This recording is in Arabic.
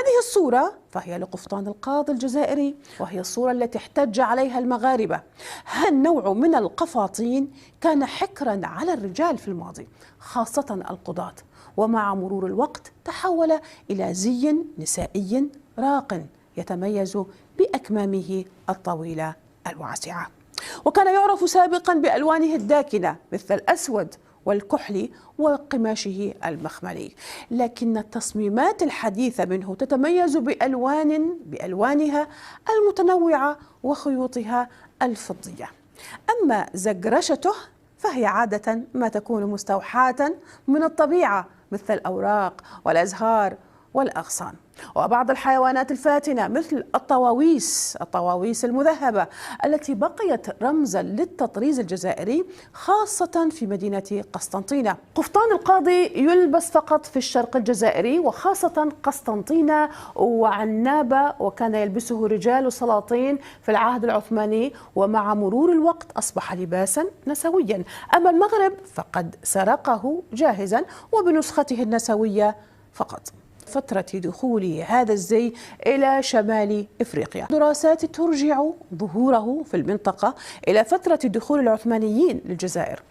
هذه الصورة فهي لقفطان القاضي الجزائري، وهي الصورة التي احتج عليها المغاربة. هذا النوع من القفاطين كان حكرا على الرجال في الماضي، خاصة القضاة، ومع مرور الوقت تحول إلى زي نسائي راق يتميز بأكمامه الطويلة الواسعة. وكان يعرف سابقا بألوانه الداكنة مثل الأسود والكحلي وقماشه المخملي، لكن التصميمات الحديثة منه تتميز بألوانها المتنوعة وخيوطها الفضية. أما زجرشته فهي عادة ما تكون مستوحاة من الطبيعة مثل الأوراق والأزهار والأغصان، وبعض الحيوانات الفاتنة مثل الطواويس المذهبة التي بقيت رمزا للتطريز الجزائري خاصة في مدينة قسنطينة. قفطان القاضي يلبس فقط في الشرق الجزائري وخاصة قسنطينة وعنابة، وكان يلبسه رجال السلاطين في العهد العثماني، ومع مرور الوقت أصبح لباسا نسويا. أما المغرب فقد سرقه جاهزا وبنسخته النسوية فقط. فترة دخول هذا الزي إلى شمال إفريقيا، دراسات ترجع ظهوره في المنطقة إلى فترة دخول العثمانيين للجزائر.